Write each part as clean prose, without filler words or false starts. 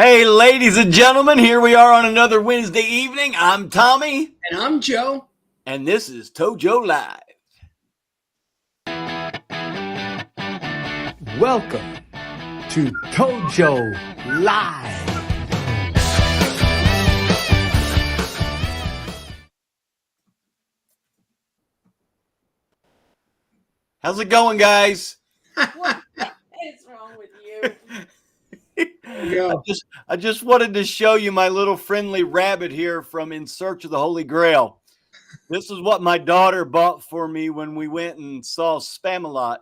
Hey, ladies and gentlemen, here we are on another Wednesday evening. I'm Tommy, And I'm Joe. and this is ToJo Live. Welcome to ToJo Live. How's it going, guys? What is wrong with you? I just wanted to show you my little friendly rabbit here from In Search of the Holy Grail. This is what my daughter bought for me when we went and saw Spamalot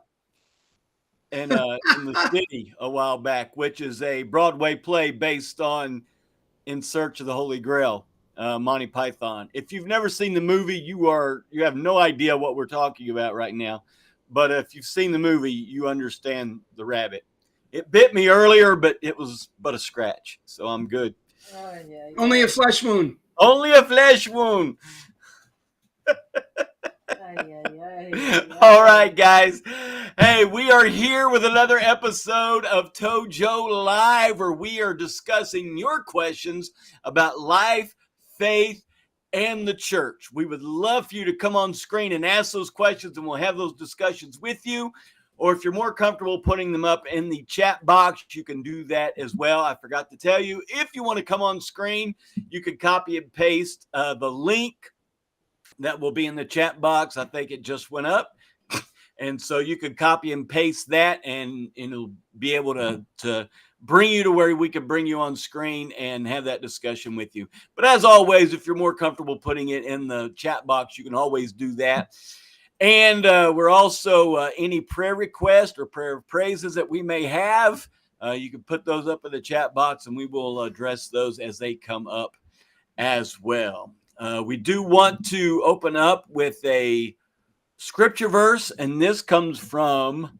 in the city a while back, which is a Broadway play based on In Search of the Holy Grail, Monty Python. If you've never seen the movie, you have no idea what we're talking about right now. But if you've seen the movie, you understand the rabbit. It bit me earlier, but it was but a scratch, so I'm good. Oh, yeah. Only a flesh wound. Only a flesh wound. Ay. All right, guys. Hey, we are here with another episode of ToJo Live, where we are discussing your questions about life, faith, and the church. We would love for you to come on screen and ask those questions, and we'll have those discussions with you. Or if you're more comfortable putting them up in the chat box, you can do that as well. I forgot to tell you, if you want to come on screen, you can copy and paste the link that will be in the chat box. I think it just went up. And so you could copy and paste that, and it'll be able to bring you to where we can bring you on screen and have that discussion with you. But as always, if you're more comfortable putting it in the chat box, you can always do that. And we're also any prayer requests or prayer of praises that we may have, you can put those up in the chat box, and we will address those as they come up as well. We do want to open up with a scripture verse, and this comes from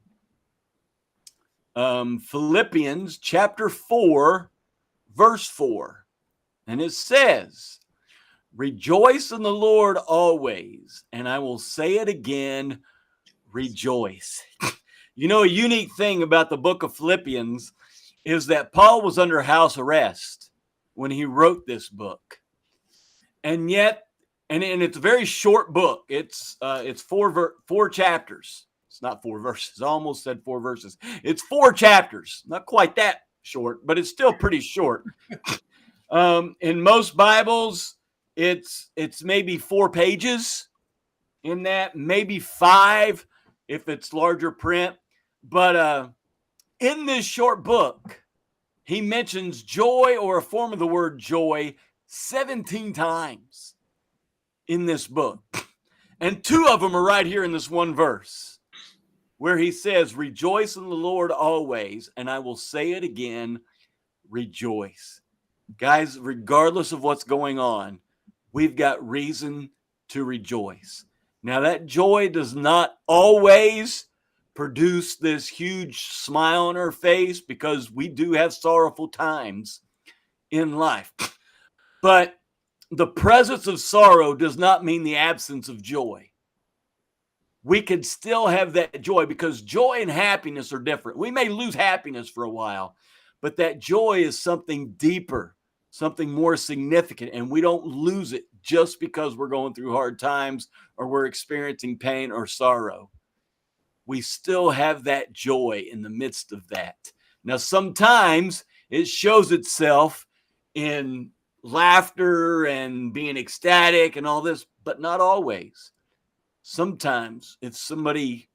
Philippians chapter 4, verse 4. And it says, "Rejoice in the Lord always, and I will say it again, rejoice." You know, a unique thing about the book of Philippians is that Paul was under house arrest when he wrote this book. And yet, and it's a very short book. It's four chapters. It's not four verses. I almost said four verses. It's 4 chapters. Not quite that short, but it's still pretty short. In most Bibles, it's maybe 4 pages in that, maybe 5 if it's larger print. But in this short book, he mentions joy, or a form of the word joy, 17 times in this book. And 2 of them are right here in this one verse, where he says, "Rejoice in the Lord always, and I will say it again, rejoice." Guys, regardless of what's going on, we've got reason to rejoice. Now, that joy does not always produce this huge smile on our face, because we do have sorrowful times in life. But the presence of sorrow does not mean the absence of joy. We can still have that joy, because joy and happiness are different. We may lose happiness for a while, but that joy is something deeper, something more significant, and we don't lose it just because we're going through hard times or we're experiencing pain or sorrow. We still have that joy in the midst of that. Now, sometimes it shows itself in laughter and being ecstatic and all this, but not always. Sometimes it's somebody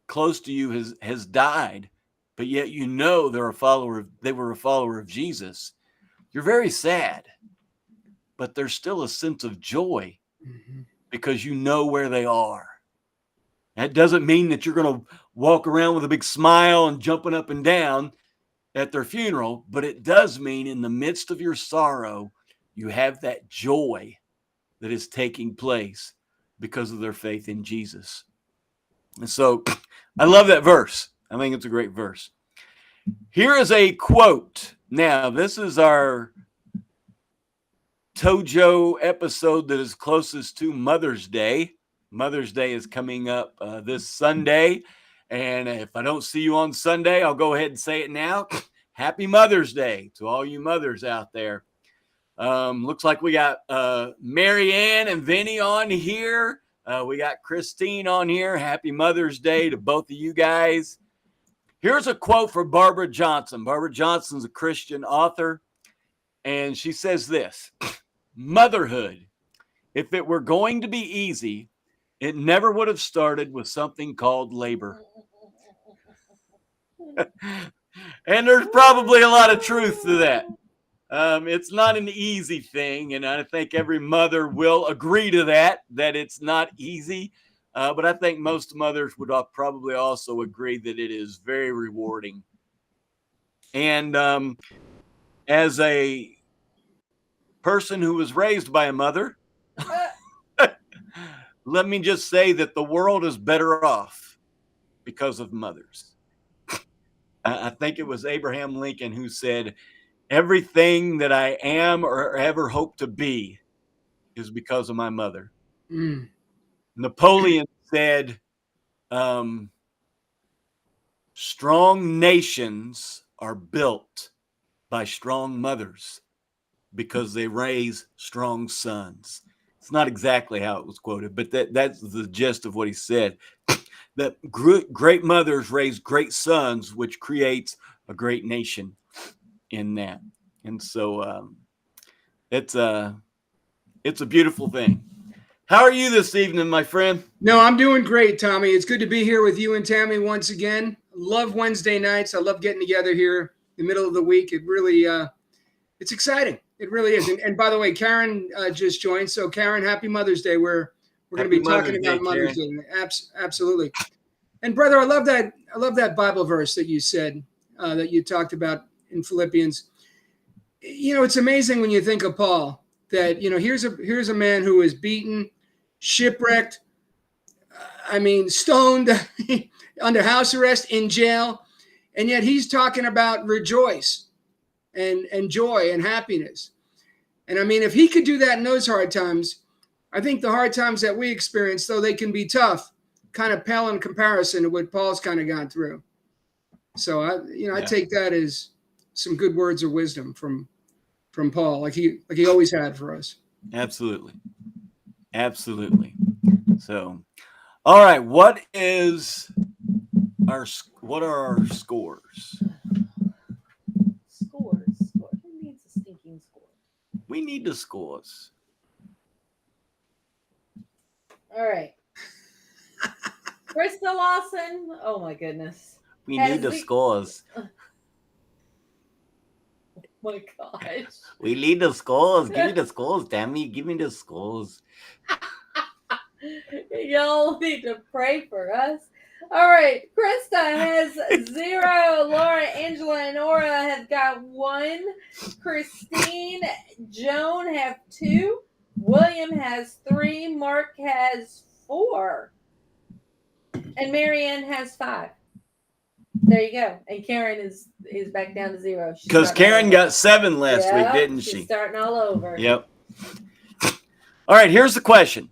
close to you has died, but yet you know they were a follower of Jesus. You're very sad, but there's still a sense of joy because you know where they are. That doesn't mean that you're going to walk around with a big smile and jumping up and down at their funeral, but it does mean in the midst of your sorrow, you have that joy that is taking place because of their faith in Jesus. And so I love that verse. I think it's a great verse. Here is a quote. Now, this is our ToJo episode that is closest to Mother's Day. Mother's Day is coming up this Sunday. And if I don't see you on Sunday, I'll go ahead and say it now. happy Mother's Day to all you mothers out there. Looks like we got Mary Ann and Vinny on here. We got Christine on here. Happy Mother's Day to both of you guys. Here's a quote for Barbara Johnson. Barbara Johnson's a Christian author, and she says this: motherhood, if it were going to be easy, it never would have started with something called labor. And there's probably a lot of truth to that. It's not an easy thing, and I think every mother will agree to that it's not easy. But I think most mothers would probably also agree that it is very rewarding. And as a person who was raised by a mother, let me just say that the world is better off because of mothers. I think it was Abraham Lincoln who said, everything that I am or ever hope to be is because of my mother. Mm. Napoleon said, strong nations are built by strong mothers because they raise strong sons. It's not exactly how it was quoted, but that's the gist of what he said. That great mothers raise great sons, which creates a great nation in that. And so it's a beautiful thing. How are you this evening, my friend? No, I'm doing great, Tommy. It's good to be here with you and Tammy once again. Love Wednesday nights. I love getting together here in the middle of the week. It really, it's exciting. It really is. And by the way, Karen just joined. So Karen, happy Mother's Day. We're going to be talking about Mother's Day. Absolutely. And brother, I love that Bible verse that you said, that you talked about in Philippians. You know, it's amazing when you think of Paul, that, you know, here's a man who is beaten, shipwrecked, stoned, under house arrest, in jail, and yet he's talking about rejoice and joy and happiness. And I mean, if he could do that in those hard times, I think the hard times that we experience, though they can be tough, kind of pale in comparison to what Paul's kind of gone through. So I take that as some good words of wisdom from Paul, like he always had for us. Absolutely. So, all right, what are our scores? Scores. Who needs a stinking score? We need the scores. All right. Krista Lawson. Oh my goodness. We need the scores. Oh my gosh. We need the scores. Give me the scores, Tammy. Give me the scores. Y'all need to pray for us. All right. Krista has 0. Laura, Angela, and Nora have got 1. Christine, Joan have 2. William has 3. Mark has 4. And Marianne has 5. There you go. And Karen is back down to 0. Because Karen got 7 last week, didn't she? She's starting all over. Yep. All right, here's the question.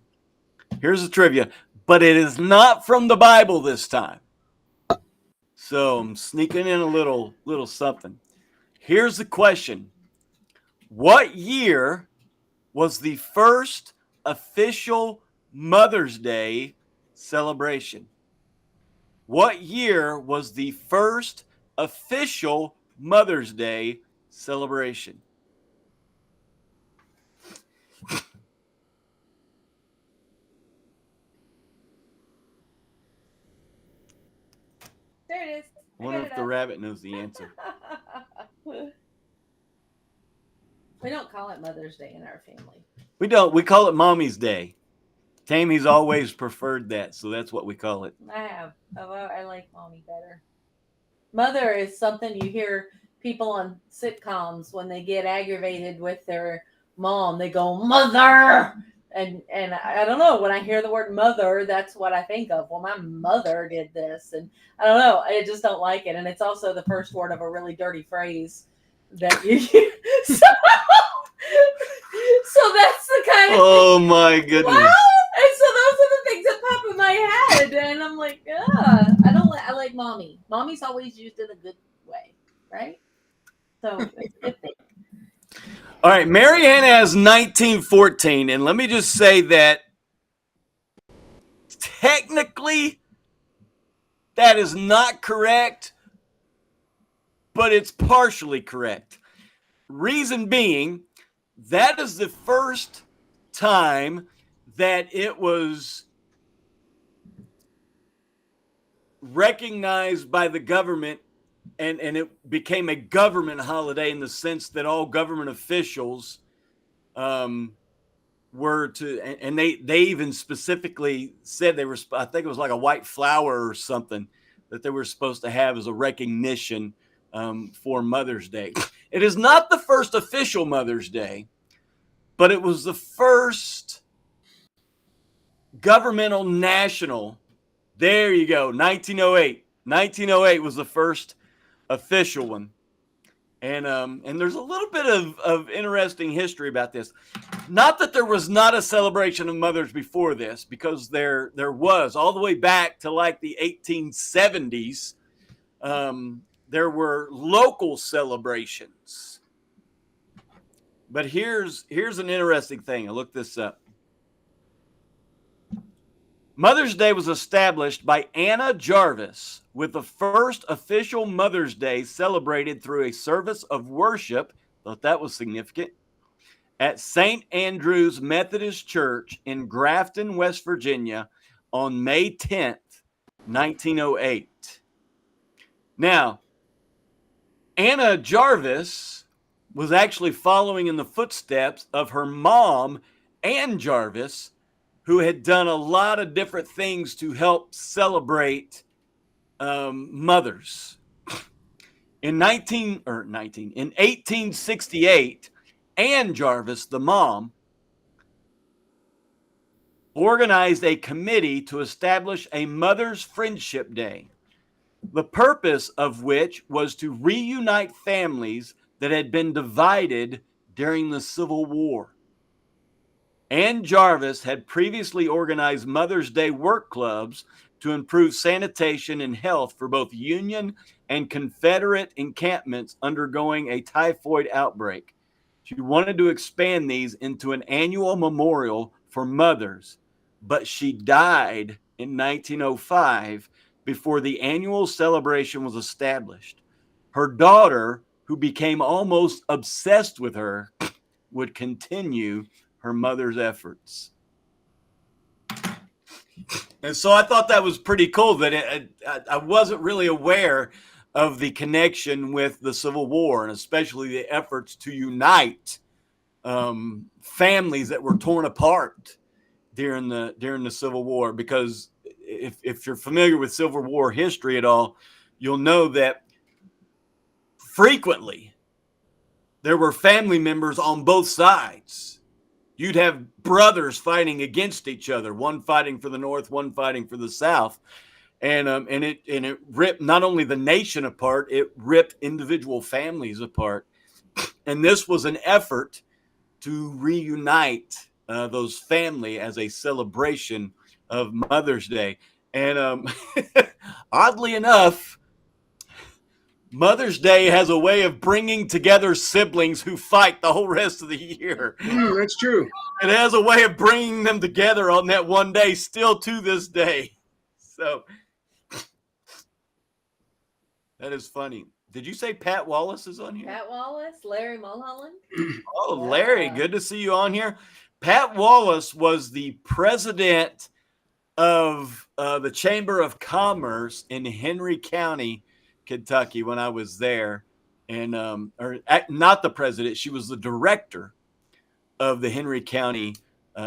Here's the trivia. But it is not from the Bible this time. So I'm sneaking in a little something. Here's the question. What year was the first official Mother's Day celebration? What year was the first official Mother's Day celebration? There it is. I wonder if the rabbit knows the answer. We don't call it Mother's Day in our family. We don't. We call it Mommy's Day. Tammy's always preferred that, so that's what we call it. I have. I like Mommy better. Mother is something you hear people on sitcoms when they get aggravated with their mom. They go, Mother! And I don't know. When I hear the word mother, that's what I think of. Well, my mother did this. And I don't know. I just don't like it. And it's also the first word of a really dirty phrase that you use. So that's the kind of Oh, my goodness. Wow. And so those are the things that pop in my head, and I'm like, I like mommy. Mommy's always used in a good way, right? So it's a good thing. All right, Marianne has 1914, and let me just say that technically that is not correct, but it's partially correct. Reason being, that is the first time that it was recognized by the government, and it became a government holiday in the sense that all government officials were to, and they even specifically said they were, I think it was like a white flower or something that they were supposed to have as a recognition for Mother's Day. It is not the first official Mother's Day, but it was the first governmental national. There you go, 1908. 1908 was the first official one. And there's a little bit of interesting history about this. Not that there was not a celebration of mothers before this, because there was, all the way back to like the 1870s. There were local celebrations. But here's an interesting thing. I looked this up. Mother's Day was established by Anna Jarvis, with the first official Mother's Day celebrated through a service of worship, thought that was significant, at St. Andrew's Methodist Church in Grafton, West Virginia on May 10th, 1908. Now, Anna Jarvis was actually following in the footsteps of her mom, Ann Jarvis, who had done a lot of different things to help celebrate mothers. In 1868, Ann Jarvis, the mom, organized a committee to establish a Mother's Friendship Day, the purpose of which was to reunite families that had been divided during the Civil War. Ann Jarvis had previously organized Mother's Day work clubs to improve sanitation and health for both Union and Confederate encampments undergoing a typhoid outbreak. She wanted to expand these into an annual memorial for mothers, but she died in 1905 before the annual celebration was established. Her daughter, who became almost obsessed with her, would continue her mother's efforts. And so I thought that was pretty cool that I wasn't really aware of the connection with the Civil War, and especially the efforts to unite families that were torn apart during the Civil War. Because if you're familiar with Civil War history at all, you'll know that frequently there were family members on both sides. You'd have brothers fighting against each other, one fighting for the North, one fighting for the South. And it ripped not only the nation apart, it ripped individual families apart. And this was an effort to reunite those families as a celebration of Mother's Day. And oddly enough, Mother's Day has a way of bringing together siblings who fight the whole rest of the year. That's true. It has a way of bringing them together on that one day, still to this day. So that is funny. Did you say Pat Wallace is on here? Pat Wallace, Larry Mulholland. Oh, Larry, good to see you on here. Pat Wallace was the president of the Chamber of Commerce in Henry County, Kentucky, when I was there. And not the president, she was the director of the Henry County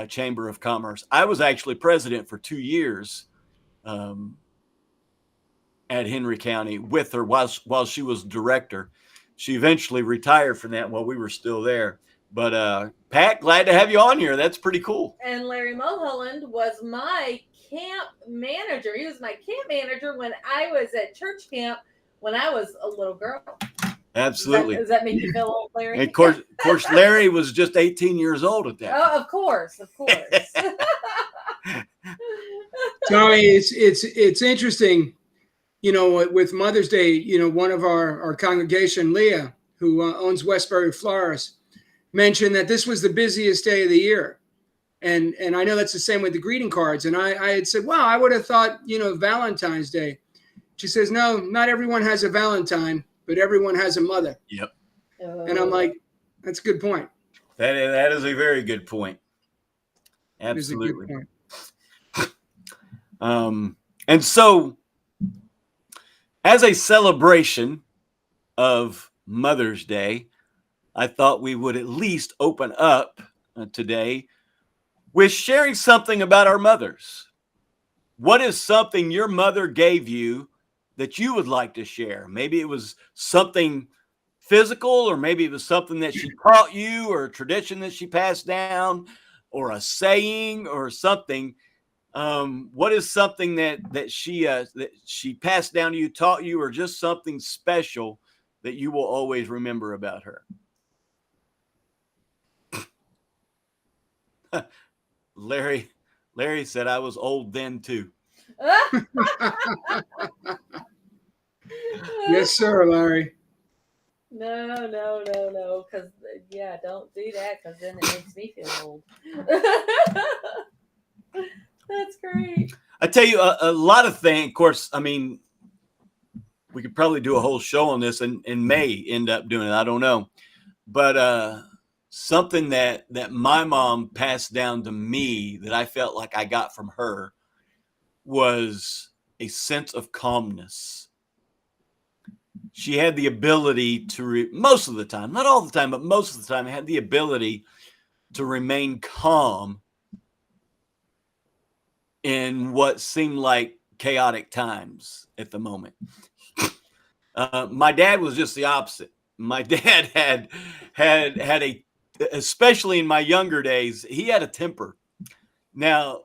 Chamber of Commerce. I was actually president for 2 years at Henry County with her while she was director. She eventually retired from that while we were still there. But Pat, glad to have you on here. That's pretty cool. And Larry Mulholland was my camp manager. He was my camp manager when I was at church camp when I was a little girl. Absolutely. Does that make you feel old, Larry? And of course, Larry was just 18 years old at that time. Oh, of course. Tommy, it's interesting, with Mother's Day, one of our congregation, Leah, who owns Westbury Florist, mentioned that this was the busiest day of the year. And I know that's the same with the greeting cards. And I had said, well, I would have thought, Valentine's Day. She says, no, not everyone has a Valentine, but everyone has a mother. Yep. And I'm like, that's a good point. That is a very good point. Absolutely. That is a good point. And so, as a celebration of Mother's Day, I thought we would at least open up today with sharing something about our mothers. What is something your mother gave you that you would like to share? Maybe it was something physical, or maybe it was something that she taught you, or a tradition that she passed down, or a saying, or something. What is something that she passed down to you, taught you, or just something special that you will always remember about her? Larry said I was old then too. Yes, sir, Larry. No. Because, don't do that, because then it makes me feel old. That's great. I tell you, a lot of things, of course, I mean, we could probably do a whole show on this and may end up doing it. I don't know. But something that my mom passed down to me that I felt like I got from her was a sense of calmness. She had the ability to, most of the time, not all the time, but most of the time, had the ability to remain calm in what seemed like chaotic times at the moment. My dad was just the opposite. My dad had a, especially in my younger days, he had a temper. Now,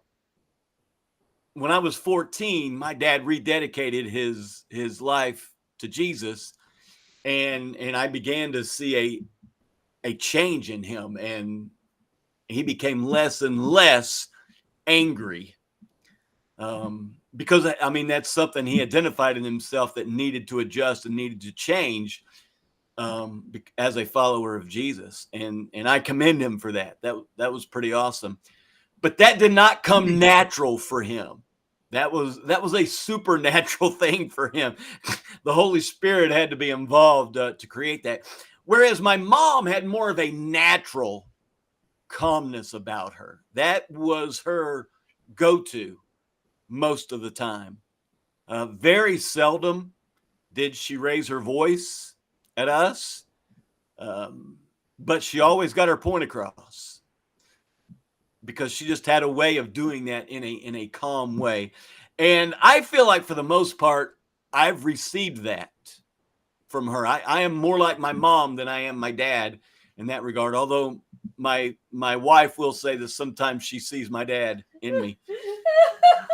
when I was 14, my dad rededicated his life to Jesus, and I began to see a change in him, and he became less and less angry. Because I mean, that's something he identified in himself that needed to adjust and needed to change as a follower of Jesus. And I commend him for that. That was pretty awesome. But that did not come natural for him. That was a supernatural thing for him. The Holy Spirit had to be involved to create that. Whereas my mom had more of a natural calmness about her. That was her go-to most of the time. Very seldom did she raise her voice at us, but she always got her point across, because she just had a way of doing that in a calm way. And I feel like for the most part, I've received that from her. I am more like my mom than I am my dad in that regard. Although my wife will say that sometimes she sees my dad in me.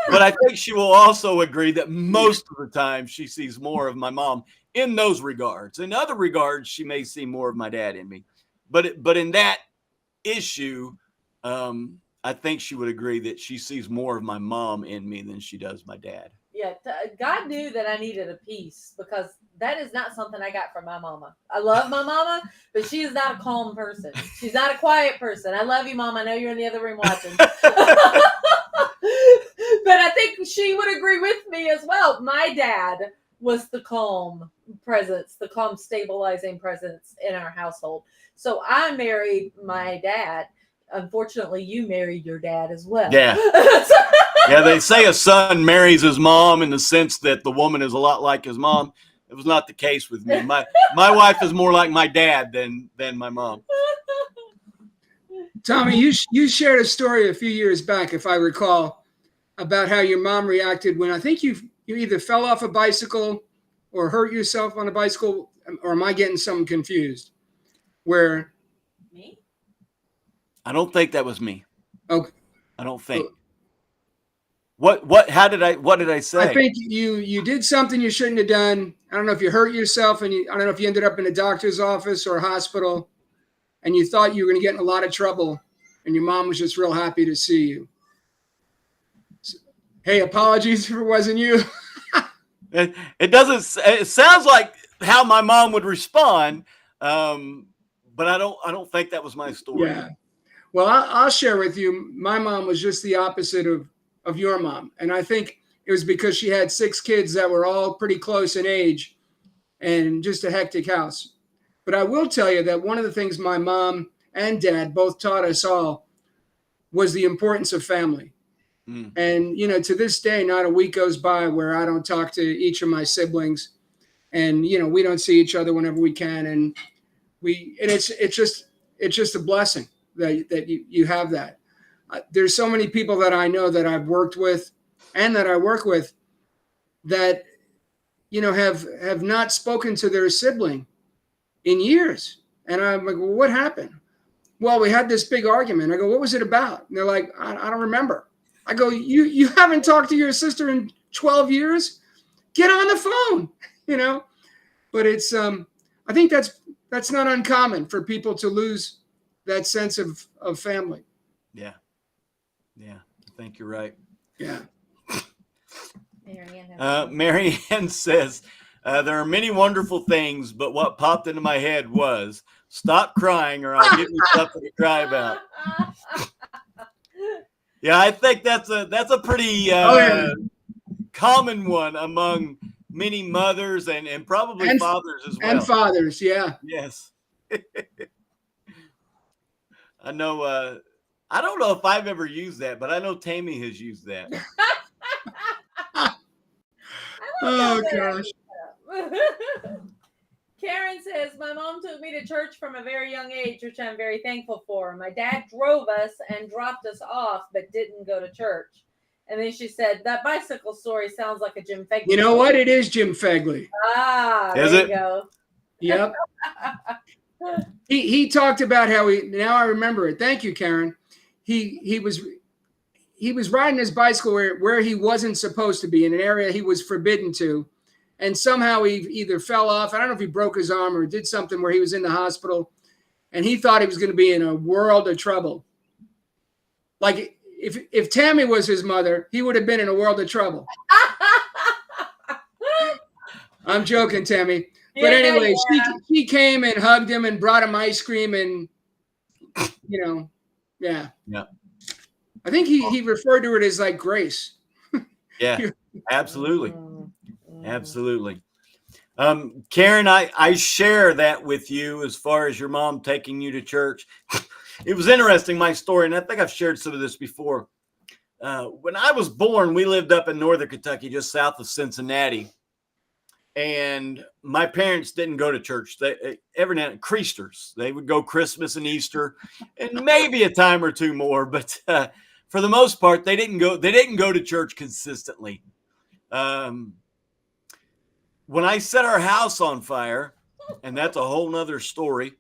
But I think she will also agree that most of the time she sees more of my mom in those regards. In other regards, she may see more of my dad in me. But in that issue, I think she would agree that she sees more of my mom in me than she does my dad. Yeah, God knew that I needed a peace, because that is not something I got from my mama. I love my mama, but she is not a calm person. She's not a quiet person. I love you, Mom. I know you're in the other room watching. But I think she would agree with me as well. My dad was the calm presence, the calm stabilizing presence in our household. So I married my dad. Unfortunately, you married your dad as well. Yeah. Yeah, they say a son marries his mom in the sense that the woman is a lot like his mom. It was not the case with me. My wife is more like my dad than my mom. Tommy, you shared a story a few years back, if I recall, about how your mom reacted when I think you either fell off a bicycle or hurt yourself on a bicycle, or am I getting something confused? Where Me? I don't think that was me. Okay. I don't think. What did I say? I think you did something you shouldn't have done. I don't know if you hurt yourself, and I don't know if you ended up in a doctor's office or a hospital, and you thought you were going to get in a lot of trouble, and your mom was just real happy to see you. So, hey, apologies if it wasn't you. It doesn't. It sounds like how my mom would respond, But I don't think that was my story. Yeah. Well, I'll share with you. My mom was just the opposite of your mom. And I think it was because she had 6 kids that were all pretty close in age and just a hectic house. But I will tell you that one of the things my mom and dad both taught us all was the importance of family. And, to this day, not a week goes by where I don't talk to each of my siblings. And, we don't see each other whenever we can. And it's just a blessing that you have that. There's so many people that I know that I've worked with and that I work with that, have not spoken to their sibling in years. And I'm like, well, what happened? Well, we had this big argument. I go, what was it about? And they're like, I don't remember. I go, you haven't talked to your sister in 12 years? Get on the phone, But it's, I think that's not uncommon for people to lose that sense of family. Yeah. I think you're right. Yeah. Mary Ann says, there are many wonderful things, but what popped into my head was, stop crying or I'll give you something to cry about. Yeah, I think that's a pretty common one among many mothers and probably fathers as well. And fathers, yeah. Yes. I know. I don't know if I've ever used that, but I know Tammy has used that. Oh, gosh. Karen says, my mom took me to church from a very young age, which I'm very thankful for. My dad drove us and dropped us off, but didn't go to church. And then she said, that bicycle story sounds like a Jim Fegley. You know what? It is Jim Fegley. Is there it? You go. Yep. He talked about how now I remember it. Thank you, Karen. He was riding his bicycle where he wasn't supposed to be, in an area he was forbidden to. And somehow he either fell off. I don't know if he broke his arm or did something where he was in the hospital. And he thought he was going to be in a world of trouble. Like if Tammy was his mother, he would have been in a world of trouble. I'm joking, Tammy. But anyway, she came and hugged him and brought him ice cream and, yeah. Yeah. I think he referred to it as like grace. Yeah, absolutely. Absolutely. Karen, I share that with you as far as your mom taking you to church. It was interesting, my story, and I think I've shared some of this before. When I was born, we lived up in northern Kentucky, just south of Cincinnati. And my parents didn't go to church. Every now and then, Creasters. They would go Christmas and Easter, and maybe a time or two more. But for the most part, they didn't go. They didn't go to church consistently. When I set our house on fire, and that's a whole nother story,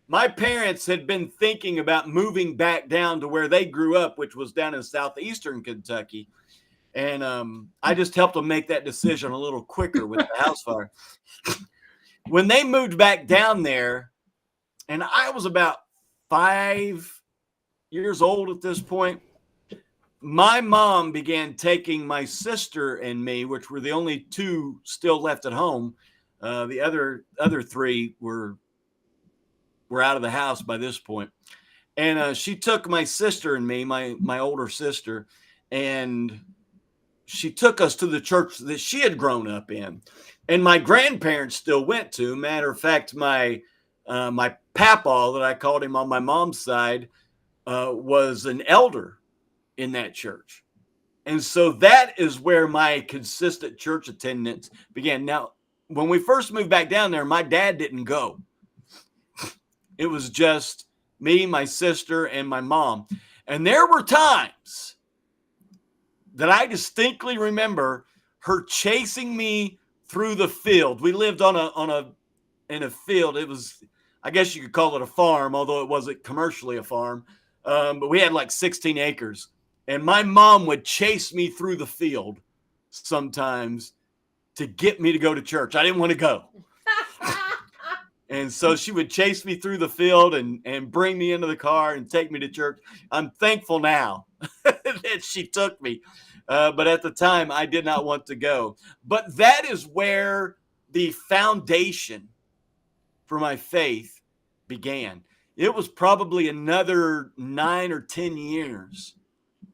my parents had been thinking about moving back down to where they grew up, which was down in southeastern Kentucky. And I just helped them make that decision a little quicker with the house fire. When they moved back down there, and I was about 5 years old at this point, my mom began taking my sister and me, which were the only 2 still left at home. The other 3 were out of the house by this point. And she took my sister and me, my older sister, and she took us to the church that she had grown up in. And my grandparents still went to. Matter of fact, my papaw, that I called him on my mom's side, was an elder in that church. And so that is where my consistent church attendance began. Now, when we first moved back down there, my dad didn't go. It was just me, my sister, and my mom. And there were times that I distinctly remember her chasing me through the field. We lived in a field. It was, I guess you could call it a farm, although it wasn't commercially a farm. But we had like 16 acres. And my mom would chase me through the field sometimes to get me to go to church. I didn't want to go. And so she would chase me through the field and bring me into the car and take me to church. I'm thankful now that she took me. But at the time, I did not want to go. But that is where the foundation for my faith began. It was probably another 9 or 10 years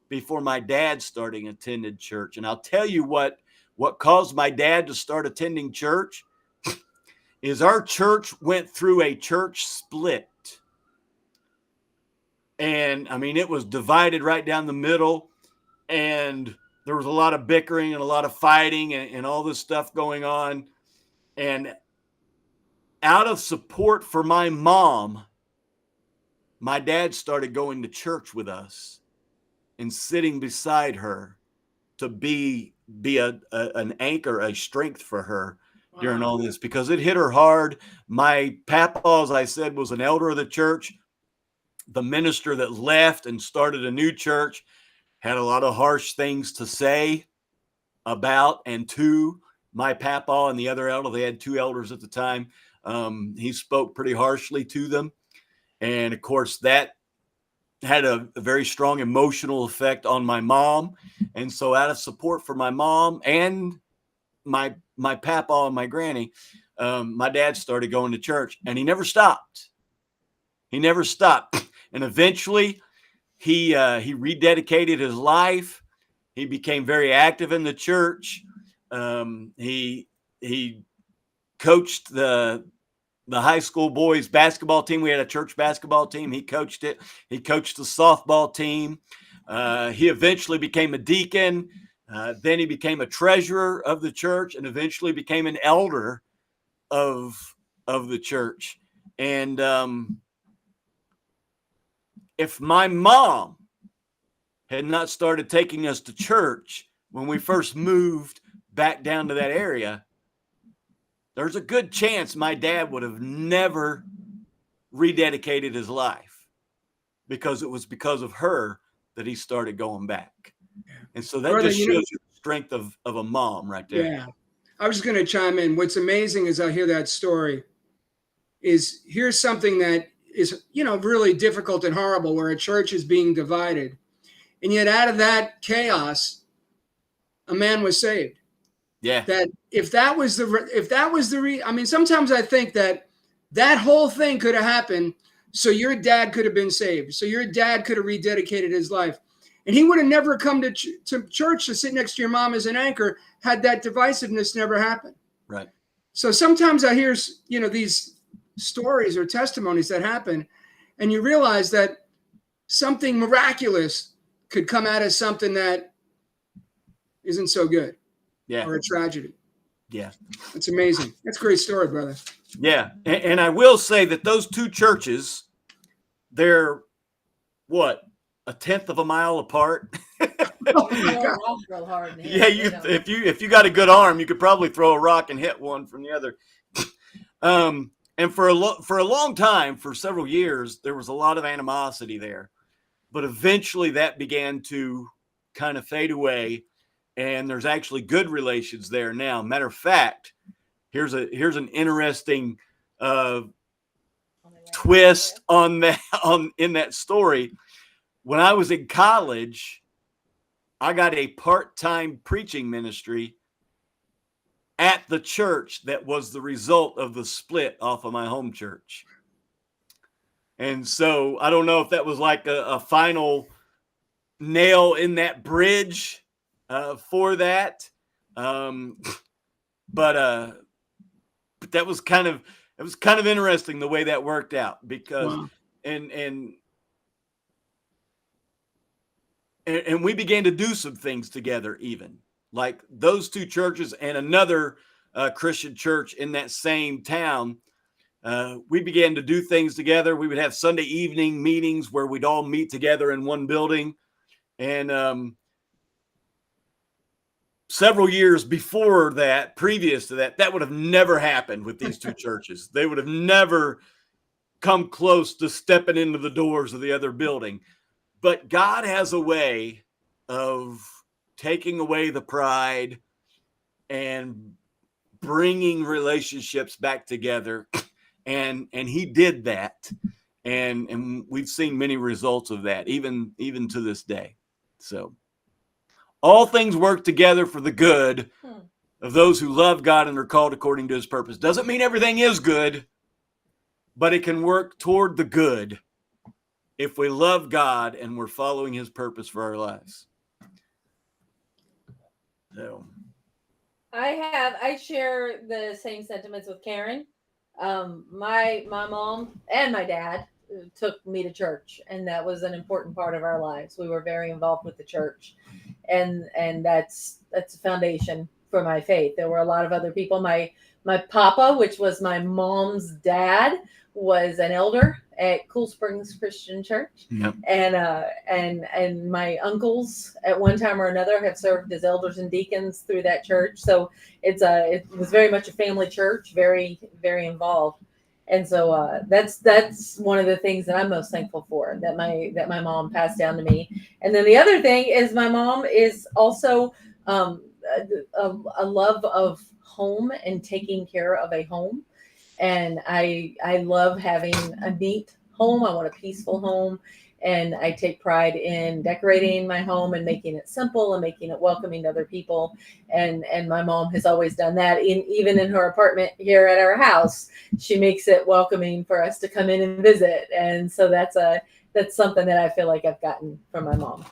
before my dad starting attended church. And I'll tell you what caused my dad to start attending church is our church went through a church split. And I mean, it was divided right down the middle, and there was a lot of bickering and a lot of fighting and all this stuff going on. And out of support for my mom, my dad started going to church with us and sitting beside her to be an anchor, a strength for her during all this, because it hit her hard. My papa, as I said, was an elder of the church. The minister that left and started a new church had a lot of harsh things to say about and to my papa and the other elder. They had 2 elders at the time. He spoke pretty harshly to them. And of course, that had a very strong emotional effect on my mom. And so out of support for my mom and my papa and my granny, my dad started going to church, and he never stopped. He never stopped. And eventually he rededicated his life. He became very active in the church. He coached the high school boys basketball team. We had a church basketball team. He coached it. He coached the softball team. He eventually became a deacon. Then he became a treasurer of the church, and eventually became an elder of the church. And if my mom had not started taking us to church when we first moved back down to that area, there's a good chance my dad would have never rededicated his life, because it was because of her that he started going back. And so that Brother, just shows you the strength of a mom right there. Yeah. I was going to chime in. What's amazing as I hear that story is, here's something that is, really difficult and horrible, where a church is being divided. And yet out of that chaos, a man was saved. Yeah. That sometimes I think that whole thing could have happened so your dad could have been saved. So your dad could have rededicated his life. And he would have never come to church to sit next to your mom as an anchor had that divisiveness never happened. Right. So sometimes I hear, these stories or testimonies that happen, and you realize that something miraculous could come out of something that isn't so good. Yeah. Or a tragedy. Yeah. It's amazing. That's a great story, brother. Yeah. And I will say that those 2 churches, they're what, a 1/10 of a mile apart. Oh my God. Real hard, Yeah, if you got a good arm, you could probably throw a rock and hit one from the other. And for a long time, for several years, there was a lot of animosity there, but eventually that began to kind of fade away, and there's actually good relations there now. Matter of fact, here's an interesting twist in that story. When I was in college, I got a part-time preaching ministry at the church that was the result of the split off of my home church. And so I don't know if that was like a final nail in that bridge for that. But that was kind of interesting the way that worked out, because Wow. and we began to do some things together, even like those 2 churches and another Christian church in that same town. We began to do things together. We would have Sunday evening meetings where we'd all meet together in one building. And several years before that, previous to that, that would have never happened with these 2 churches. They would have never come close to stepping into the doors of the other building. But God has a way of taking away the pride and bringing relationships back together. And he did that. And we've seen many results of that, even to this day. So all things work together for the good of those who love God and are called according to his purpose. Doesn't mean everything is good, but it can work toward the good if we love God and we're following his purpose for our lives. So I share the same sentiments with Karen. My mom and my dad took me to church, and that was an important part of our lives. We were very involved with the church, and that's a foundation for my faith. There were a lot of other people. My papa, which was my mom's dad, was an elder at Cool Springs Christian Church. Yep. And my uncles at one time or another have served as elders and deacons through that church. So it was very much a family church, very, very involved. And so that's one of the things that I'm most thankful for, that my mom passed down to me. And then the other thing is my mom is also a love of home and taking care of a home. And I love having a neat home. I want a peaceful home. And I take pride in decorating my home and making it simple and making it welcoming to other people. And my mom has always done that. Even in her apartment here at our house, she makes it welcoming for us to come in and visit. And so that's something that I feel like I've gotten from my mom.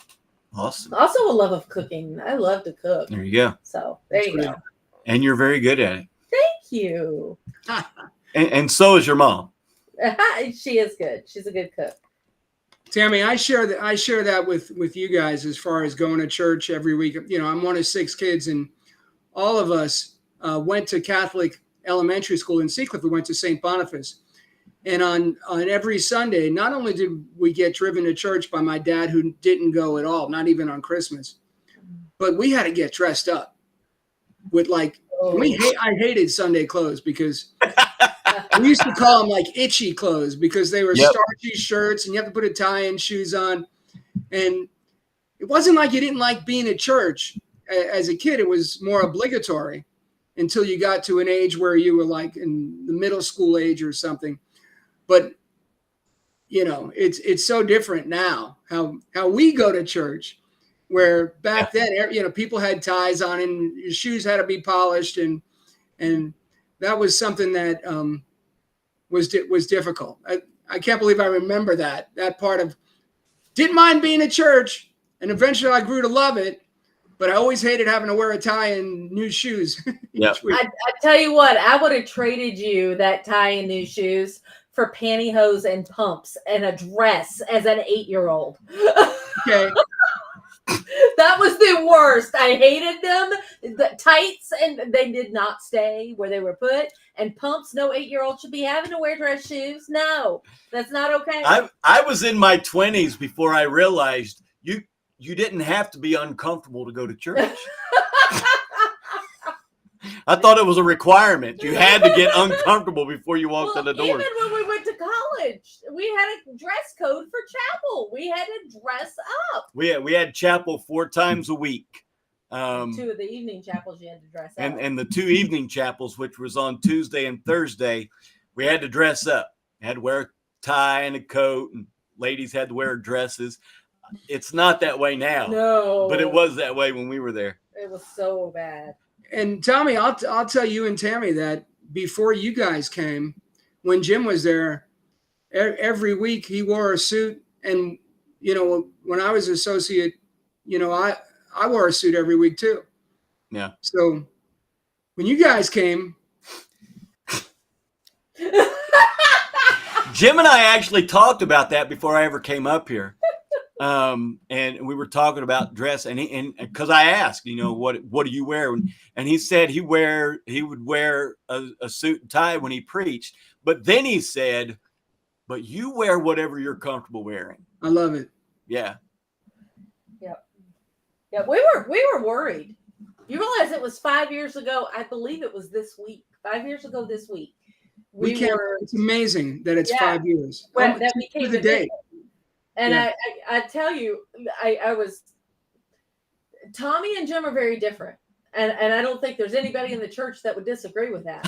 awesome. Also a love of cooking. I love to cook. There you go. So there you go. And you're very good at it. Thank you. And so is your mom. She is good. She's a good cook. Tammy, I share that with you guys as far as going to church every week. You know, I'm one of 6 kids, and all of us went to Catholic elementary school in Seacliff. We went to St. Boniface. And on every Sunday, not only did we get driven to church by my dad, who didn't go at all, not even on Christmas, but we had to get dressed up with I hated Sunday clothes because we used to call them like itchy clothes because they were starchy shirts and you have to put a tie and shoes on. And it wasn't like you didn't like being at church as a kid. It was more obligatory until you got to an age where you were like in the middle school age or something. But, you know, it's so different now how we go to church, where back then, you know, people had ties on and your shoes had to be polished. And that was something that was difficult. I can't believe I remember that part of, didn't mind being at church. And eventually I grew to love it. But I always hated having to wear a tie and new shoes. Each week. I tell you what, I would have traded you that tie and new shoes for pantyhose and pumps and a dress as an 8-year-old. Okay. That was the worst. I hated them. The tights, and they did not stay where they were put. And pumps, no 8-year-old should be having to wear dress shoes. No, that's not okay. I was in my 20s before I realized you didn't have to be uncomfortable to go to church. I thought it was a requirement. You had to get uncomfortable before you walked in the door. Even when we went to college, we had a dress code for chapel. We had to dress up. We had chapel 4 times a week. 2 of the evening chapels you had to dress up. And the 2 evening chapels, which was on Tuesday and Thursday, we had to dress up. We had to wear a tie and a coat, and ladies had to wear dresses. It's not that way now. No. But it was that way when we were there. It was so bad. And Tommy, I'll tell you and Tammy that before you guys came, when Jim was there, every week he wore a suit. And, you know, when I was associate, you know, I wore a suit every week too. Yeah. So when you guys came. Jim and I actually talked about that before I ever came up here. And we were talking about dress, and because I asked, you know, what do you wear? And he said he would wear a suit and tie when he preached, but then he said, but you wear whatever you're comfortable wearing. I love it. Yeah. Yep. Yeah, we were worried. You realize it was 5 years ago. I believe it was this week. 5 years ago this week. It's amazing that it's 5 years. Well, that became the day. And I tell you, I was, Tommy and Jim are very different. And I don't think there's anybody in the church that would disagree with that.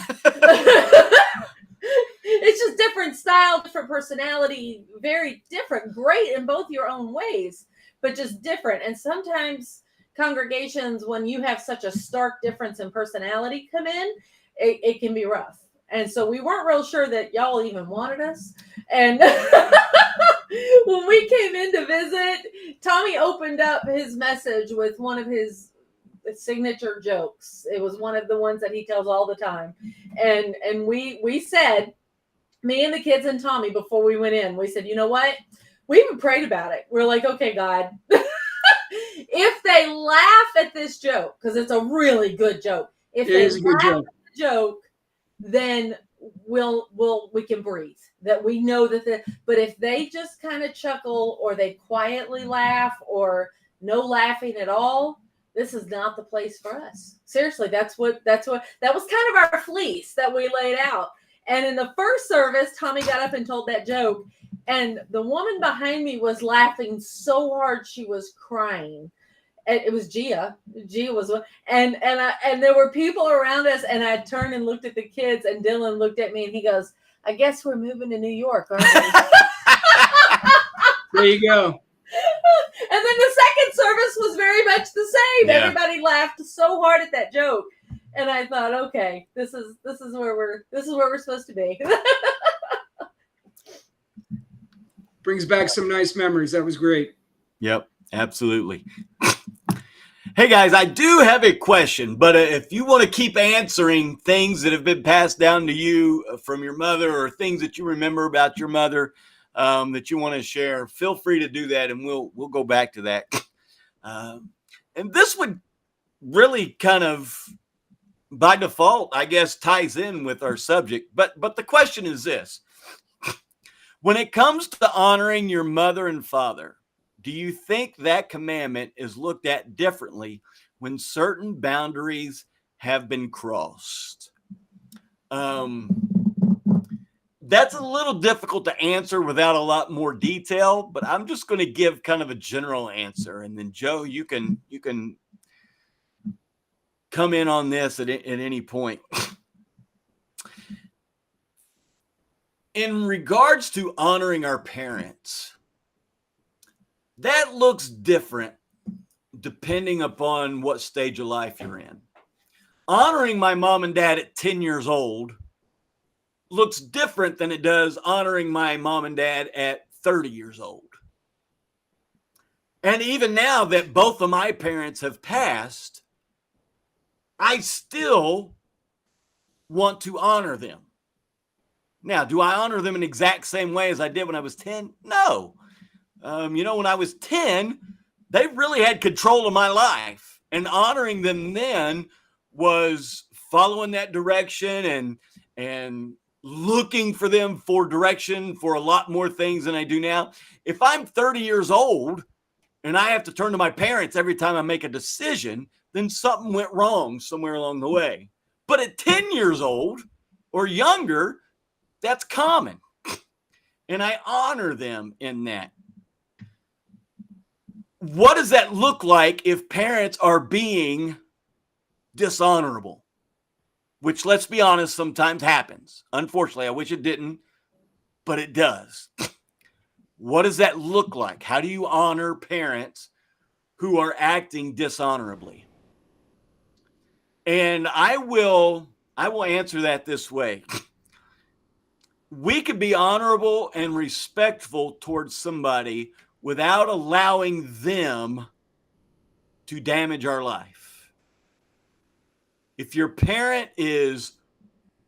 It's just different style, different personality, very different, great in both your own ways, but just different. And sometimes congregations, when you have such a stark difference in personality come in, it can be rough. And so we weren't real sure that y'all even wanted us. And when we came in to visit, Tommy opened up his message with one of his signature jokes. It was one of the ones that he tells all the time. And we said, me and the kids and Tommy, before we went in, we said, you know what? We even prayed about it. We're like, okay, God, if they laugh at this joke, because it's a really good joke. If It they is a good laugh joke. at the joke, then we can breathe. That we know that but if they just kind of chuckle or they quietly laugh or no laughing at all, this is not the place for us. Seriously, that was kind of our fleece that we laid out. And in the first service, Tommy got up and told that joke, and the woman behind me was laughing so hard she was crying. And it was Gia. Gia was one, and there were people around us, and I turned and looked at the kids, and Dylan looked at me, and he goes, "I guess we're moving to New York, aren't we?" There you go. And then the second service was very much the same. Yeah. Everybody laughed so hard at that joke, and I thought, okay, this is where we're supposed to be. Brings back some nice memories. That was great. Yep, absolutely. Hey guys, I do have a question, but if you want to keep answering things that have been passed down to you from your mother or things that you remember about your mother that you want to share, feel free to do that, and we'll go back to that. And this would really kind of, by default, I guess, ties in with our subject. But the question is this: when it comes to honoring your mother and father, do you think that commandment is looked at differently when certain boundaries have been crossed? That's a little difficult to answer without a lot more detail, but I'm just going to give kind of a general answer. And then Joe, you can come in on this at any point. In regards to honoring our parents, that looks different depending upon what stage of life you're in. Honoring my mom and dad at 10 years old looks different than it does honoring my mom and dad at 30 years old. And even now that both of my parents have passed, I still want to honor them. Now, do I honor them in the exact same way as I did when I was 10? No. When I was 10, they really had control of my life, and honoring them then was following that direction and looking for them for direction for a lot more things than I do now. If I'm 30 years old and I have to turn to my parents every time I make a decision, then something went wrong somewhere along the way. But at 10 years old or younger, that's common. And I honor them in that. What does that look like if parents are being dishonorable? Which, let's be honest, sometimes happens. Unfortunately, I wish it didn't, but it does. What does that look like? How do you honor parents who are acting dishonorably? And I will answer that this way. We could be honorable and respectful towards somebody without allowing them to damage our life. If your parent is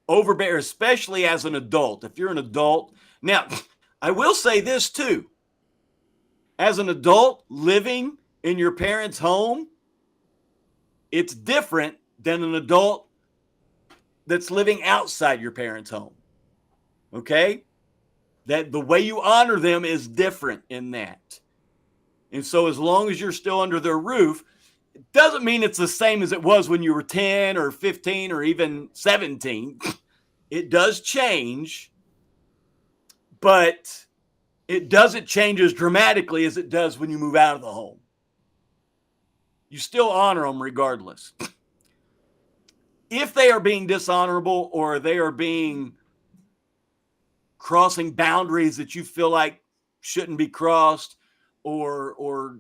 overbearing, especially as an adult, if you're an adult. Now, I will say this too. As an adult living in your parents' home, it's different than an adult that's living outside your parents' home. Okay? That the way you honor them is different in that. And so as long as you're still under their roof, it doesn't mean it's the same as it was when you were 10 or 15 or even 17. It does change, but it doesn't change as dramatically as it does when you move out of the home. You still honor them regardless. If they are being dishonorable or they are being crossing boundaries that you feel like shouldn't be crossed, or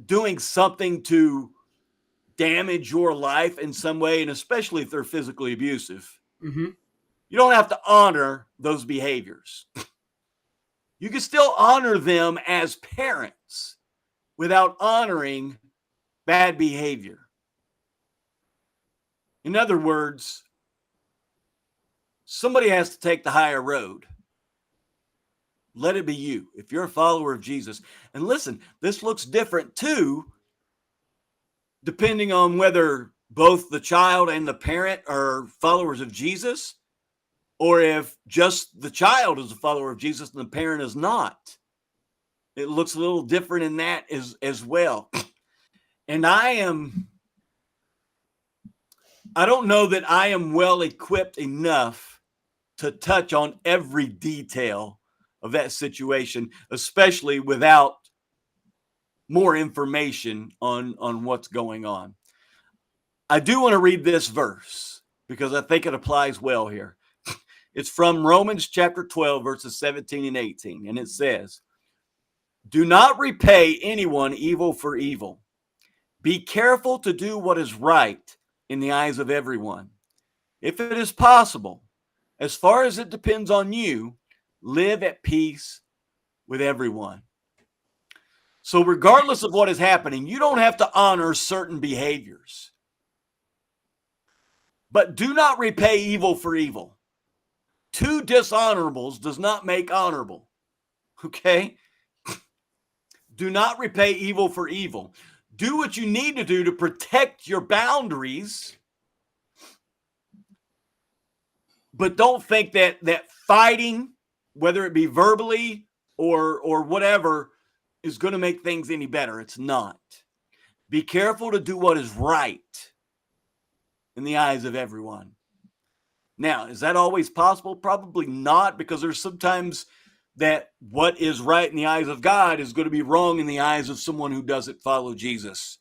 doing something to damage your life in some way, and especially if they're physically abusive, Mm-hmm. You don't have to honor those behaviors. You can still honor them as parents without honoring bad behavior. In other words, somebody has to take the higher road. Let it be you. If you're a follower of Jesus. And listen, this looks different too, depending on whether both the child and the parent are followers of Jesus, or if just the child is a follower of Jesus and the parent is not. It looks a little different in that as well. And I don't know that I am well equipped enough to touch on every detail of that situation, especially without more information on what's going on. I do want to read this verse because I think it applies well here. It's from Romans chapter 12, verses 17 and 18. And it says, "Do not repay anyone evil for evil. Be careful to do what is right in the eyes of everyone. If it is possible, as far as it depends on you, live at peace with everyone." So regardless of what is happening, you don't have to honor certain behaviors. But do not repay evil for evil. Two dishonorables does not make honorable. Okay? Do not repay evil for evil. Do what you need to do to protect your boundaries. But don't think that fighting, whether it be verbally or whatever, is going to make things any better. It's not. Be careful to do what is right in the eyes of everyone. Now, is that always possible? Probably not, because there's sometimes that what is right in the eyes of God is going to be wrong in the eyes of someone who doesn't follow Jesus.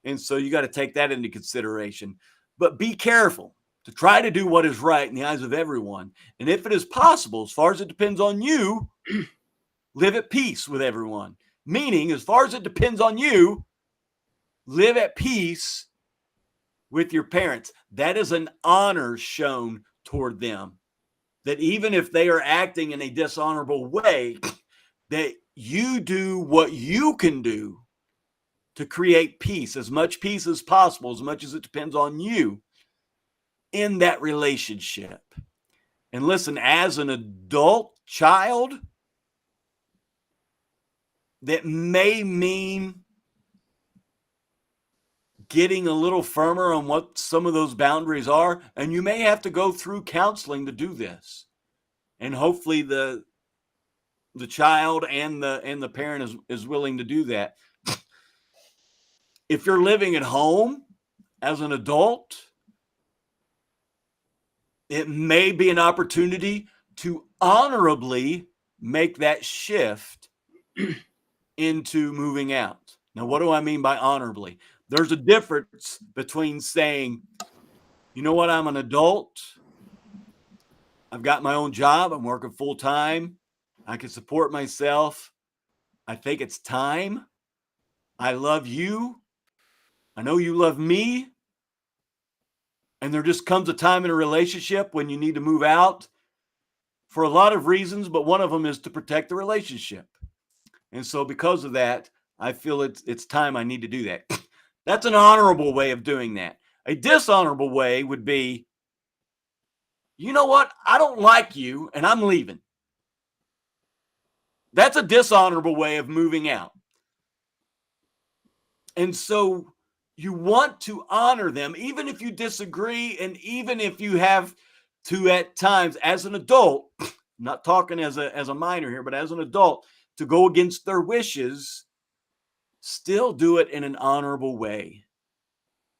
And so you got to take that into consideration. But be careful to try to do what is right in the eyes of everyone. And if it is possible, as far as it depends on you, live at peace with everyone. Meaning, as far as it depends on you, live at peace with your parents. That is an honor shown toward them. That even if they are acting in a dishonorable way, that you do what you can do to create peace, as much peace as possible, as much as it depends on you in that relationship. And listen, as an adult child, that may mean getting a little firmer on what some of those boundaries are. And you may have to go through counseling to do this. And hopefully the child and the parent is willing to do that. If you're living at home as an adult, it may be an opportunity to honorably make that shift into moving out. Now, what do I mean by honorably? There's a difference between saying, you know what, I'm an adult. I've got my own job. I'm working full time. I can support myself. I think it's time. I love you. I know you love me. And there just comes a time in a relationship when you need to move out for a lot of reasons, but one of them is to protect the relationship. And so because of that, I feel it's time I need to do that. That's an honorable way of doing that. A dishonorable way would be, you know what? I don't like you and I'm leaving. That's a dishonorable way of moving out. And so you want to honor them, even if you disagree, and even if you have to at times, as an adult, I'm not talking as a minor here, but as an adult, to go against their wishes, still do it in an honorable way,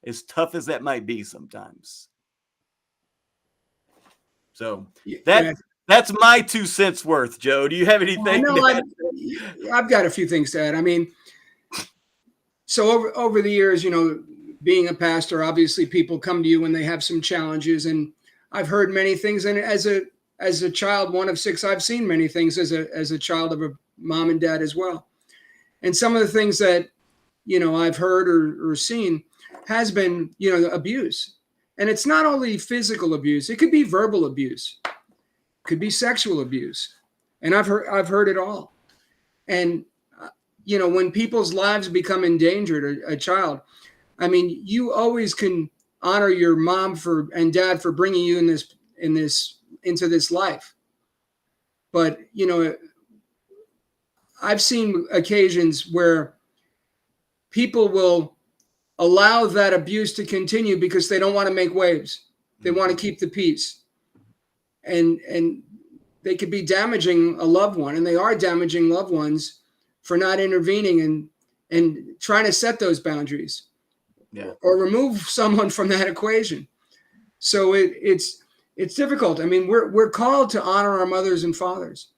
as tough as that might be sometimes. So that's my 2 cents worth. Joe, do you have anything? No, I've got a few things to add. I mean, so over the years, you know, being a pastor, obviously people come to you when they have some challenges, and I've heard many things. And as a child, one of 6, I've seen many things as a child of a mom and dad as well. And some of the things that, you know, I've heard or seen has been, you know, abuse. And it's not only physical abuse, it could be verbal abuse, could be sexual abuse. And I've heard it all. And when people's lives become endangered, a child, I mean, you always can honor your mom and dad for bringing you into this life. But, I've seen occasions where people will allow that abuse to continue because they don't want to make waves. They want to keep the peace. And they could be damaging a loved one, and they are damaging loved ones for not intervening and trying to set those boundaries. Yeah. Or remove someone from that equation. So it's difficult. I mean, we're called to honor our mothers and fathers,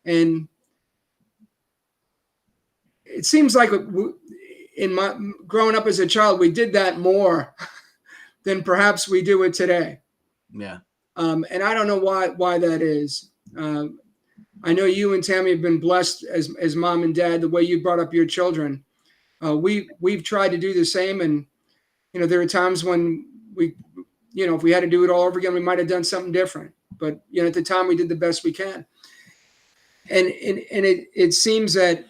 and it seems like in my growing up as a child, we did that more than perhaps we do it today. Yeah. And I don't know why that is. I know you and Tammy have been blessed as mom and dad, the way you brought up your children. We've tried to do the same, and there are times when we, if we had to do it all over again, we might have done something different. But at the time, we did the best we can. And it seems that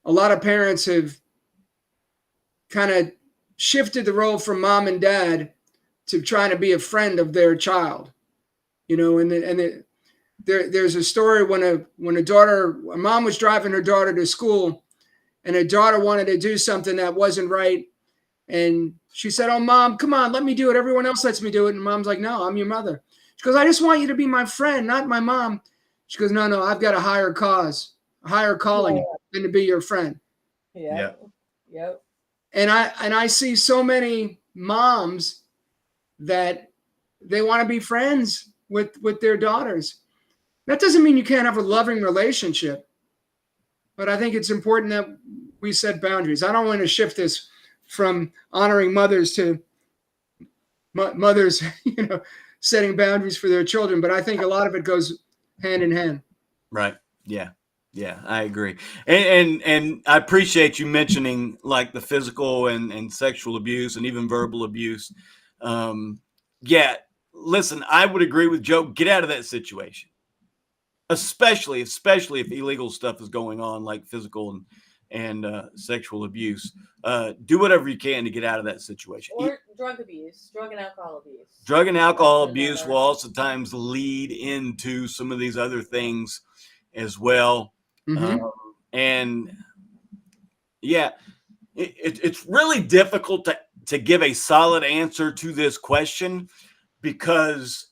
a lot of parents have kind of shifted the role from mom and dad to trying to be a friend of their child. There's a story when a mom was driving her daughter to school, and her daughter wanted to do something that wasn't right. And she said, "Oh, Mom, come on, let me do it. Everyone else lets me do it." And Mom's like, "No, I'm your mother." She goes, "I just want you to be my friend, not my mom." She goes, "No, I've got a higher cause, a higher calling than to be your friend." Yeah. Yep. And I see so many moms that they want to be friends with their daughters. That doesn't mean you can't have a loving relationship, but I think it's important that we set boundaries. I don't want to shift this from honoring mothers to mothers, setting boundaries for their children. But I think a lot of it goes hand in hand. Right. Yeah. Yeah, I agree. And I appreciate you mentioning like the physical and sexual abuse and even verbal abuse. Yeah, listen, I would agree with Joe. Get out of that situation. Especially if illegal stuff is going on, like physical and sexual abuse. Do whatever you can to get out of that situation. Or drug abuse, drug and alcohol abuse. Drug and alcohol abuse will also times lead into some of these other things as well. Mm-hmm. And yeah, it's really difficult to give a solid answer to this question, because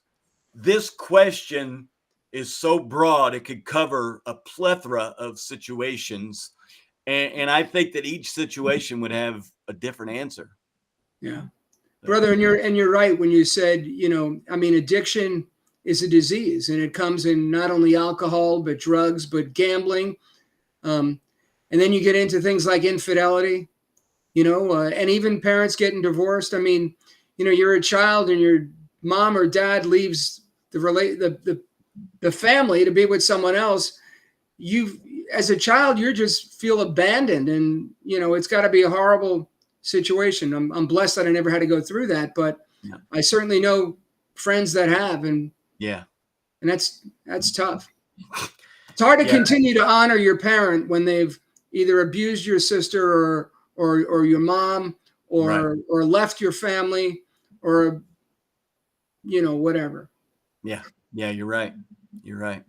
this question is so broad. It could cover a plethora of situations. And I think that each situation would have a different answer. Yeah. Brother, and you're right when you said, addiction is a disease, and it comes in not only alcohol, but drugs, but gambling. And then you get into things like infidelity, and even parents getting divorced. I mean, you're a child and your mom or dad leaves the family to be with someone else. As a child, you just feel abandoned, and, it's got to be a horrible situation. I'm blessed that I never had to go through that, but Yeah. I certainly know friends that have, and that's tough. It's hard to continue to honor your parent when they've either abused your sister or your mom or left your family or whatever. Yeah, you're right. You're right.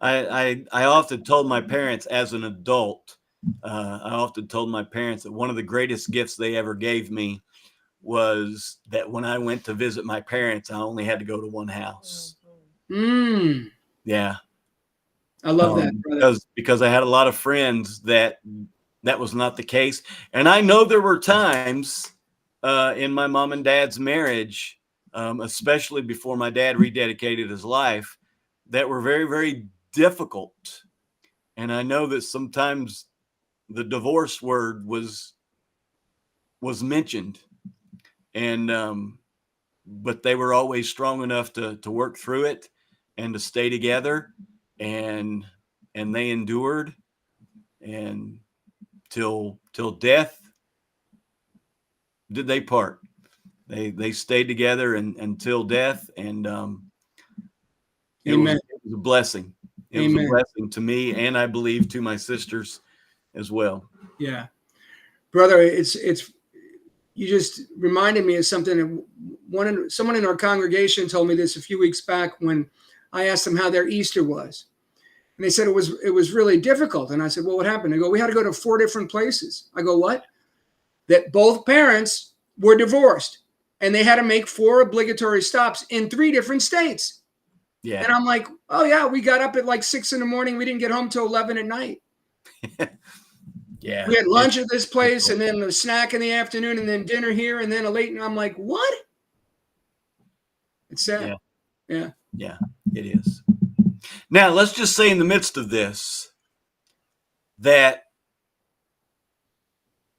I often told my parents as an adult, that one of the greatest gifts they ever gave me was that when I went to visit my parents, I only had to go to one house. Yeah. I love that, brother. Because I had a lot of friends that was not the case. And I know there were times in my mom and dad's marriage, especially before my dad rededicated his life, that were very, very difficult. And I know that sometimes the divorce word was mentioned, and but they were always strong enough to work through it and to stay together, and they endured, and till death did they part. They stayed together until death, and it Amen. was a blessing. It was a Amen. blessing to me, and I believe to my sisters as well. Yeah, brother, it's you just reminded me of something. Someone in our congregation told me this a few weeks back when I asked them how their Easter was, and they said it was really difficult. And I said, well, what happened? They go, we had to go to 4 different places. I go, what? That both parents were divorced, and they had to make 4 obligatory stops in 3 different states. Yeah. And I'm like, oh yeah, we got up at like 6 in the morning. We didn't get home till 11 at night. Yeah. We had lunch at this place, and then a snack in the afternoon, and then dinner here, and then a late. And I'm like, what? It's sad. Yeah. Yeah, it is. Now, let's just say in the midst of this that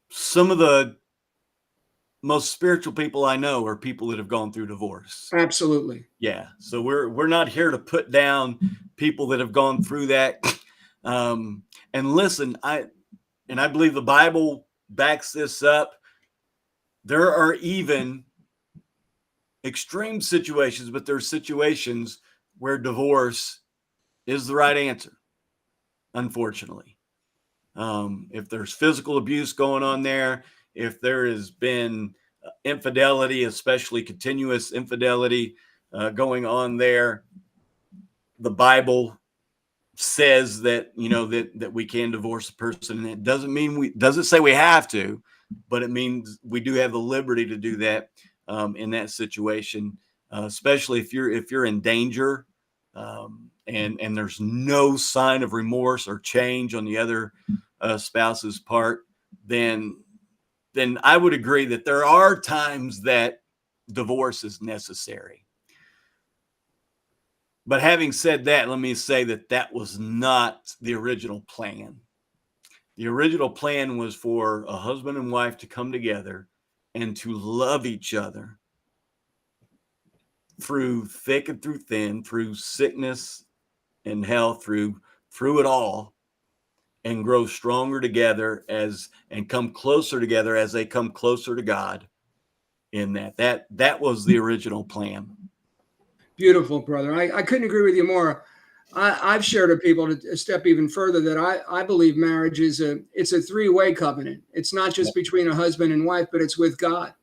some of the most spiritual people I know are people that have gone through divorce. Absolutely. Yeah. So we're not here to put down people that have gone through that. And listen, I believe the Bible backs this up. There are even extreme situations, but there are situations where divorce is the right answer, unfortunately. If there's physical abuse going on there, if there has been infidelity, especially continuous infidelity going on there, the Bible says that, that we can divorce a person, and it doesn't say we have to, but it means we do have the liberty to do that in that situation, especially if you're in danger, and there's no sign of remorse or change on the other spouse's part. Then I would agree that there are times that divorce is necessary. But having said that, let me say that was not the original plan. The original plan was for a husband and wife to come together and to love each other through thick and through thin, through sickness and health, through it all, and grow stronger together and come closer together as they come closer to God in that was the original plan. Beautiful, brother. I couldn't agree with you more. I've shared with people to step even further that I believe marriage it's a 3-way covenant. It's not just between a husband and wife, but it's with God.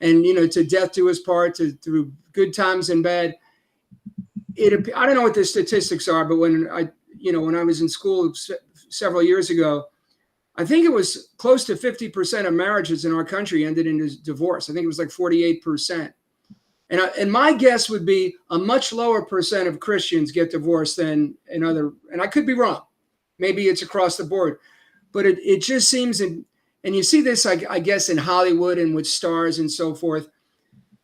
And, to death do us part, through good times and bad. I don't know what the statistics are, but when I was in school several years ago, I think it was close to 50% of marriages in our country ended in divorce. I think it was like 48%. And my guess would be a much lower percent of Christians get divorced than in other, and I could be wrong. Maybe it's across the board, but it just seems, and you see this, I guess, in Hollywood and with stars and so forth,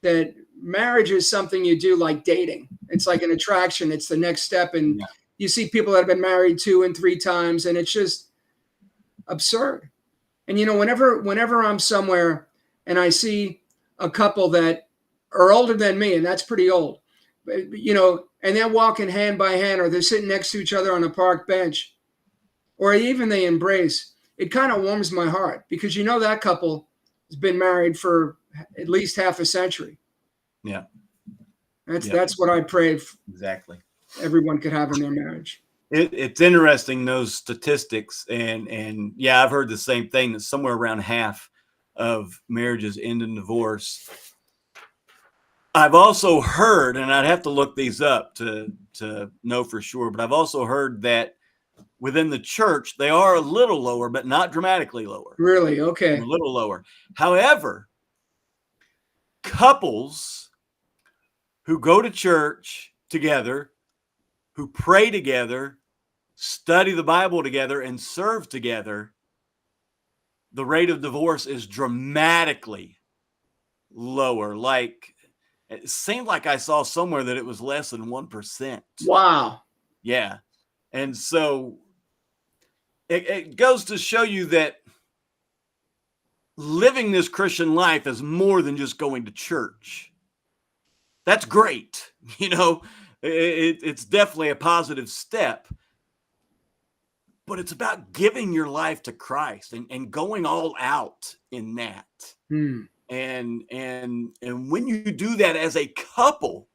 that marriage is something you do like dating. It's like an attraction. It's the next step. And you see people that have been married 2 and 3 times, and it's just absurd. And, whenever I'm somewhere and I see a couple that are older than me, and that's pretty old, and they're walking hand by hand, or they're sitting next to each other on a park bench, or even they embrace, it kind of warms my heart, because that couple has been married for at least half a century. Yeah. That's what I pray exactly everyone could have in their marriage. It's interesting, those statistics, and yeah, I've heard the same thing, that somewhere around half of marriages end in divorce. I've also heard, and I'd have to look these up to know for sure, but I've also heard that within the church, they are a little lower, but not dramatically lower. Really? Okay. They're a little lower. However, couples who go to church together, who pray together, study the Bible together, and serve together, the rate of divorce is dramatically lower. Like, it seemed like I saw somewhere that it was less than 1%. Wow. Yeah. And so it goes to show you that living this Christian life is more than just going to church. That's great. It's definitely a positive step, but it's about giving your life to Christ and going all out in that. And when you do that as a couple,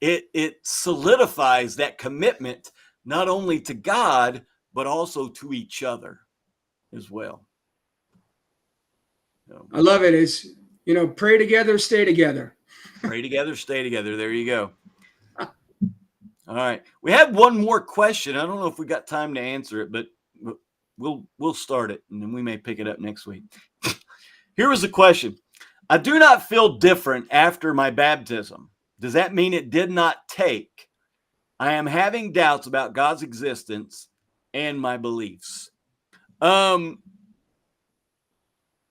it solidifies that commitment not only to God, but also to each other as well. So, I love it. It's, pray together, stay together. pray together, stay together. There you go. All right. We have one more question. I don't know if we got time to answer it, but we'll start it and then we may pick it up next week. Here was the question. I do not feel different after my baptism. Does that mean it did not take? I am having doubts about God's existence and my beliefs.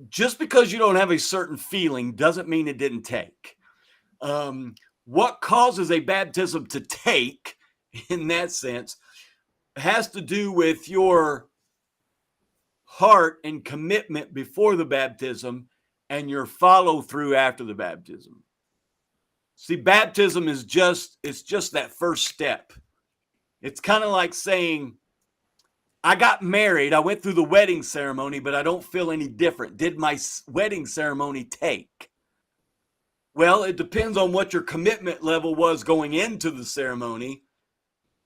Just because you don't have a certain feeling doesn't mean it didn't take. What causes a baptism to take, in that sense, has to do with your heart and commitment before the baptism and your follow through after the baptism. See, baptism is just that first step. It's kind of like saying, I got married, I went through the wedding ceremony, but I don't feel any different. Did my wedding ceremony take? Well, it depends on what your commitment level was going into the ceremony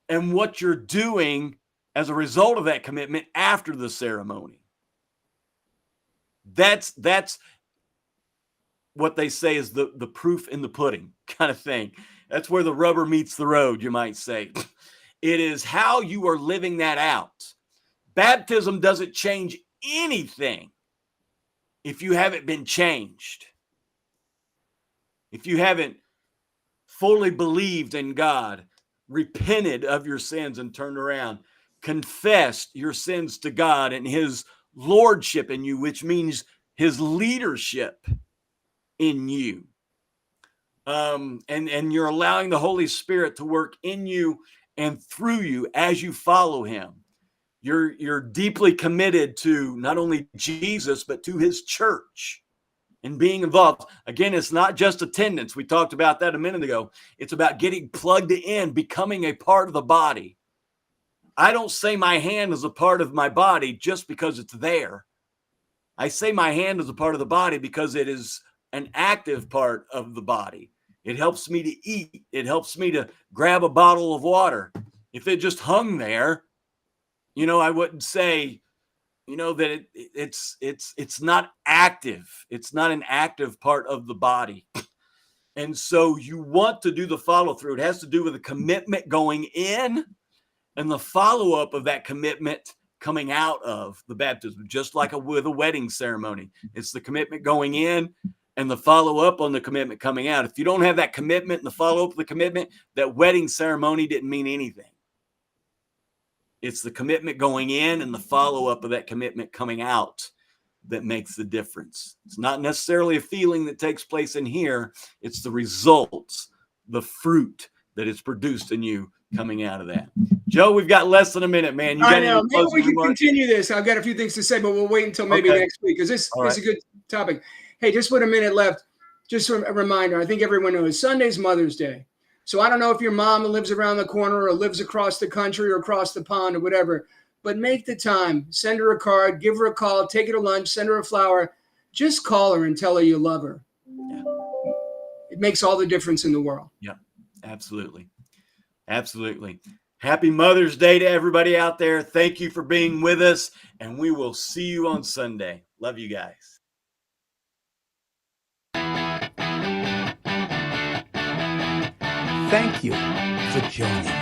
and what you're doing as a result of that commitment after the ceremony. That's what they say is the proof in the pudding kind of thing. That's where the rubber meets the road, you might say. It is how you are living that out. Baptism doesn't change anything if you haven't been changed. If you haven't fully believed in God, repented of your sins and turned around, confessed your sins to God and his lordship in you, which means his leadership in you. And you're allowing the Holy Spirit to work in you and through you as you follow him. You're deeply committed to not only Jesus, but to his church and being involved. Again, it's not just attendance. We talked about that a minute ago. It's about getting plugged in, becoming a part of the body. I don't say my hand is a part of my body just because it's there. I say my hand is a part of the body because it is an active part of the body. It helps me to eat. It helps me to grab a bottle of water. If it just hung there, I wouldn't say, that it's not active. It's not an active part of the body. And so you want to do the follow through. It has to do with the commitment going in and the follow up of that commitment coming out of the baptism, just like with a wedding ceremony. It's the commitment going in and the follow up on the commitment coming out. If you don't have that commitment and the follow up of the commitment, that wedding ceremony didn't mean anything. It's the commitment going in and the follow-up of that commitment coming out that makes the difference. It's not necessarily a feeling that takes place in here. It's the results, the fruit that is produced in you coming out of that. Joe, we've got less than a minute, man. I know. Maybe we can continue this. I've got a few things to say, but we'll wait until maybe next week because this is a good topic. Hey, just with a minute left, just a reminder. I think everyone knows Sunday's Mother's Day. So I don't know if your mom lives around the corner or lives across the country or across the pond or whatever, but make the time. Send her a card, give her a call, take her to lunch, send her a flower. Just call her and tell her you love her. Yeah. It makes all the difference in the world. Yeah, absolutely. Absolutely. Happy Mother's Day to everybody out there. Thank you for being with us, and we will see you on Sunday. Love you guys. Thank you for joining.